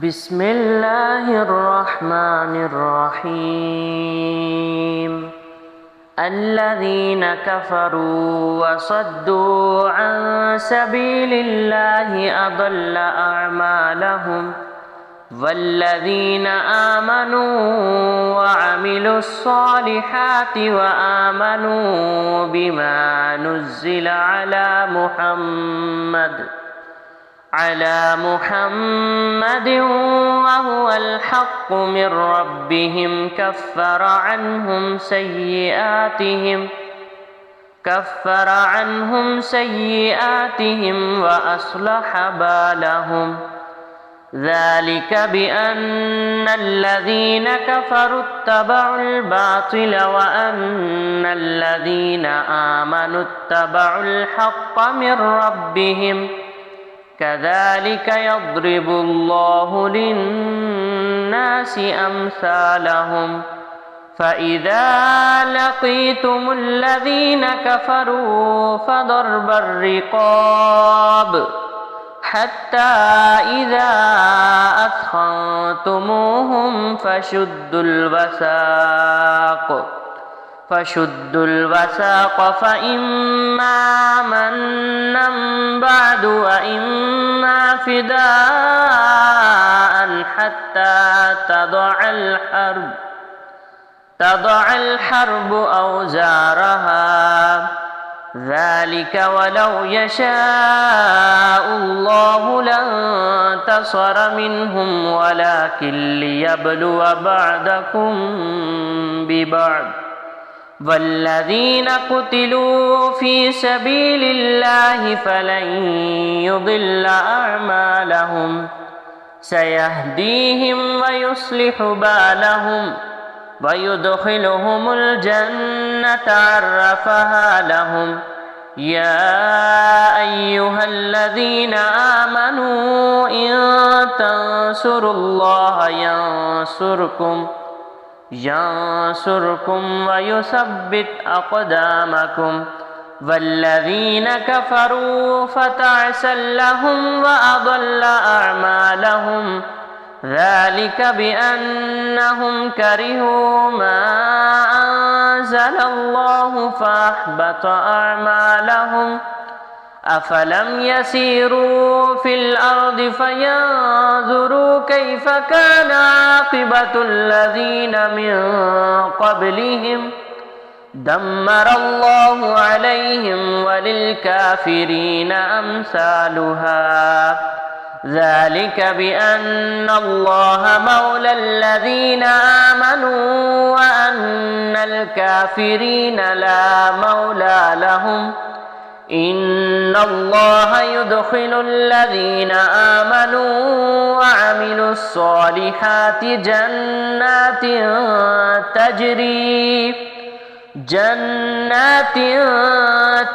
بسم الله الرحمن الرحيم الذين كفروا وصدوا عن سبيل الله أضل أعمالهم والذين آمنوا وعملوا الصالحات وآمنوا بما نزل على محمد وهو الحق من ربهم كفر عنهم سيئاتهم وأصلح بالهم ذلك بأن الذين كفروا اتبعوا الباطل وأن الذين آمنوا اتبعوا الحق من ربهم كذلك يضرب الله للناس أمثالهم فإذا لقيتم الذين كفروا فضرب الرقاب حتى إذا أثخنتموهم فشدوا الوثاق فإما منا بعد وإما فداء حتى تضع الحرب أوزارها ذلك ولو يشاء الله لانتصر منهم ولكن ليبلو بعضكم ببعض والذين قتلوا في سبيل الله فلن يضل أعمالهم سيهديهم ويصلح بالهم ويدخلهم الجنة عرفها لهم يا أيها الذين آمنوا إن تنصروا الله ينصركم ويثبت أقدامكم والذين كفروا فتعسا لهم وأضل أعمالهم ذلك بأنهم كرهوا ما أنزل الله فأحبط أعمالهم أفلم يسيروا في الأرض فينظروا كيف كان عاقبة الذين من قبلهم دمر الله عليهم وللكافرين أمثالها ذلك بأن الله مولى الذين آمنوا وأن الكافرين لا مولى لهم إن الله يدخل الذين آمنوا وعملوا الصالحات جنات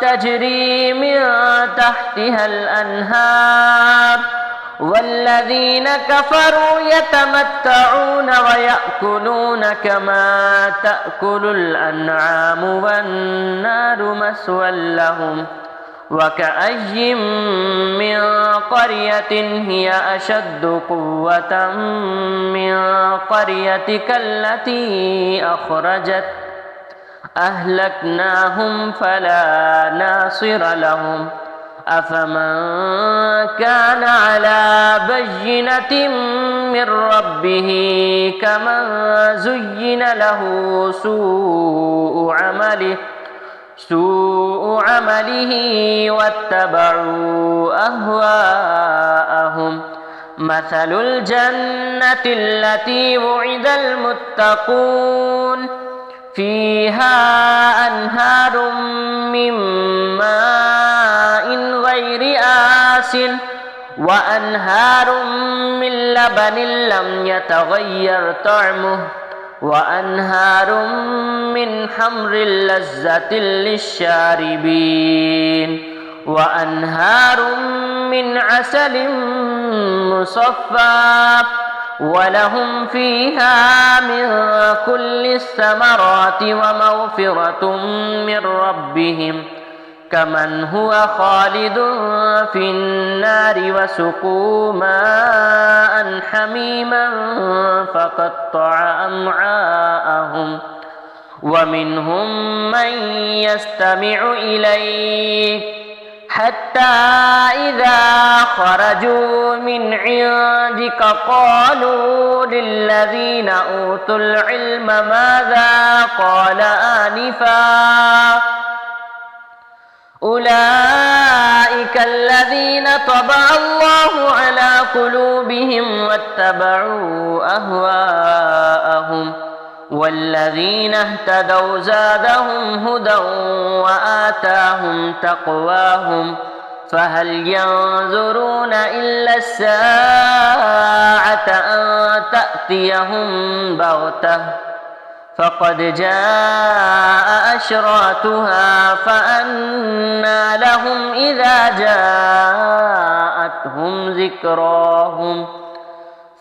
تجري من تحتها الأنهار والذين كفروا يتمتعون ويأكلون كما تأكل الأنعام والنار مثوى لهم وكأي من قرية هي أشد قوة من قريتك التي أهلكناهم فلا ناصر لهم أفمن كان على بينة من ربه كمن زين له سوء عمله واتبعوا أهواءهم مثل الجنة التي وعد المتقون فيها أنهار من ماء غير آسن وأنهار من لبن لم يتغير طعمه وأنهار من خمر لذة للشاربين وأنهار من عسل مصفى ولهم فيها من كل الثمرات ومغفرة من ربهم كمن هو خالد في النار وسقوا ماء حميما فقطع أمعاءهم ومنهم من يستمع إليك حتى إذا خرجوا من عندك قالوا للذين أوتوا العلم ماذا قال آنفا أولئك الذين طبع الله على قلوبهم واتبعوا أهواءهم والذين اهتدوا زادهم هدى وآتاهم تقواهم فهل ينظرون إلا الساعة أن تأتيهم بغتة فقد جاء أشراطها فأنى لهم إذا جاءتهم ذكراهم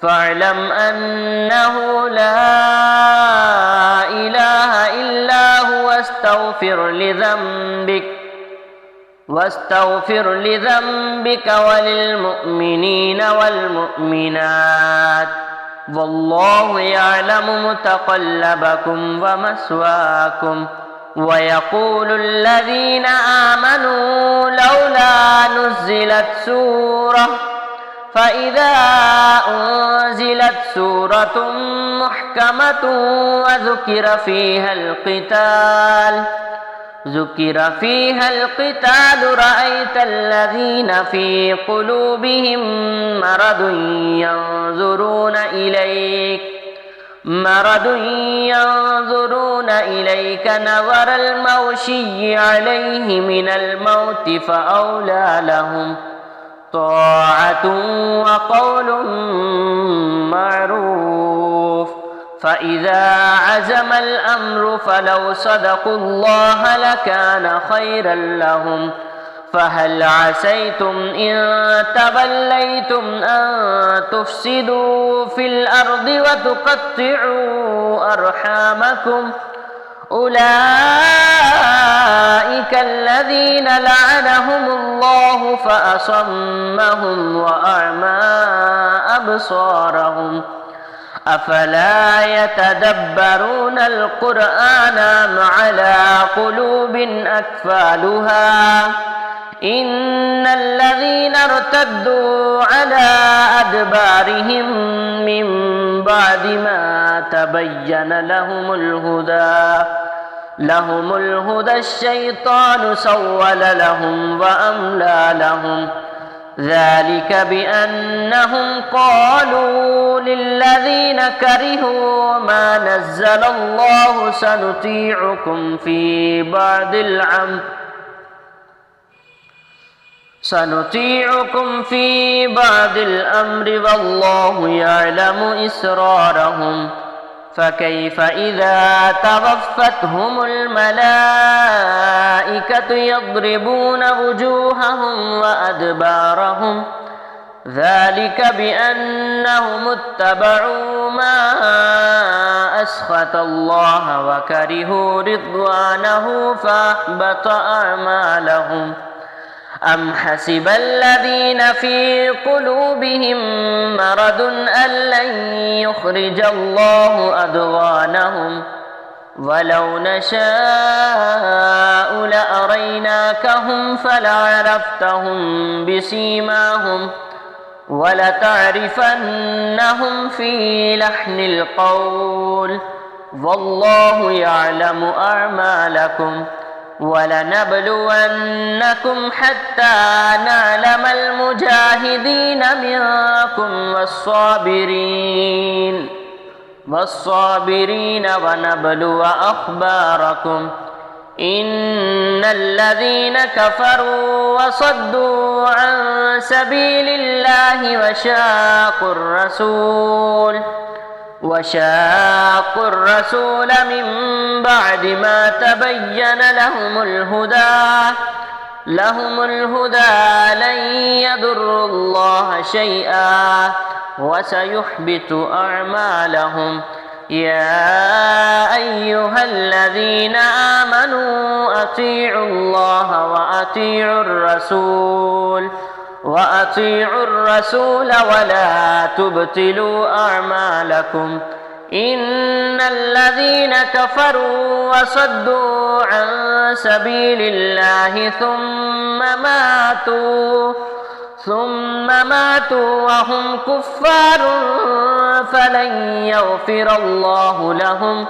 فاعلم أنه لا إله إلا هو واستغفر لذنبك وللمؤمنين والمؤمنات والله يعلم متقلبكم ومثواكم ويقول الذين آمنوا لولا نزلت سورة فإذا أنزلت سورة محكمة وذكر فيها القتال رأيت الذين في قلوبهم مرض ينظرون إليك نظر المغشي عليه من الموت فأولى لهم طاعة وقول معروف فإذا عزم الأمر فلو صدقوا الله لكان خيرا لهم فهل عسيتم إن توليتم أن تفسدوا في الأرض وتقطعوا أرحامكم أولئك الذين لعنهم الله فأصمهم وأعمى أبصارهم أفلا يتدبرون القرآن أم على قلوب أكفالها إن الذين ارتدوا على أدبارهم من بعد ما تبين لهم الهدى الشيطان سول لهم وأملى لهم ذلك بأنهم قالوا للذين كرهوا ما نزل الله سنطيعكم في بعض الأمر والله يعلم إسرارهم فكيف إذا توفتهم الملائكة يضربون وجوههم وأدبارهم ذلك بأنهم اتبعوا ما أسخط الله وكرهوا رضوانه فأحبط أعمالهم أم حسب الذين في قلوبهم مرض أن لن يخرج الله أضغانهم ولو نشاء لأريناكهم فلعرفتهم بسيماهم ولتعرفنهم في لحن القول والله يعلم أعمالكم ولنبلونكم حتى نعلم المجاهدين منكم والصابرين ونبلو أخباركم إن الذين كفروا وصدوا عن سبيل الله وشاقوا الرسول من بعد ما تبين لهم الهدى لن يضروا الله شيئا وسيحبط أعمالهم يا أيها الذين آمنوا أطيعوا الله وأطيعوا الرسول ولا تبطلوا أعمالكم إن الذين كفروا وصدوا عن سبيل الله ثم ماتوا وهم كفار فلن يغفر الله لهم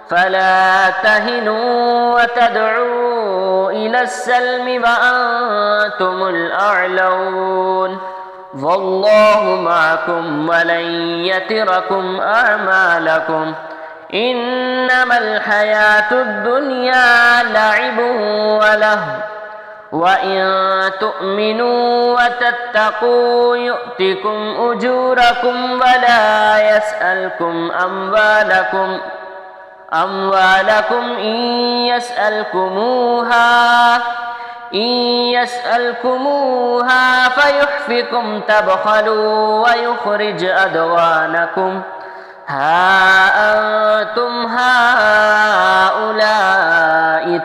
فلا تهنوا وتدعوا إلى السلم وأنتم الأعلون والله معكم ولن يتركم أعمالكم إنما الحياة الدنيا لعب ولهو وإن تؤمنوا وتتقوا يؤتكم أجوركم ولا يسألكم أموالكم إن يسألكموها فيحفكم تبخلوا ويخرج أدغانكم ها أنتم هؤلاء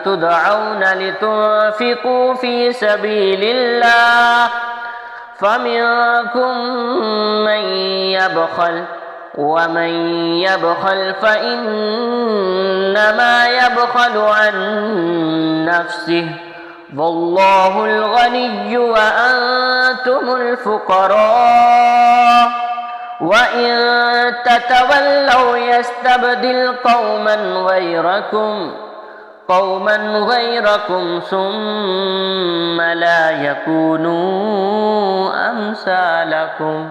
تدعون لتنفقوا في سبيل الله فمنكم من يبخل ومن يبخل فإنما يبخل عن نفسه والله الغني وأنتم الفقراء وإن تتولوا يستبدل قوما غيركم ثم لا يكونوا أمثالكم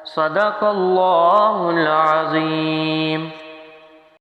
صدق الله العظيم.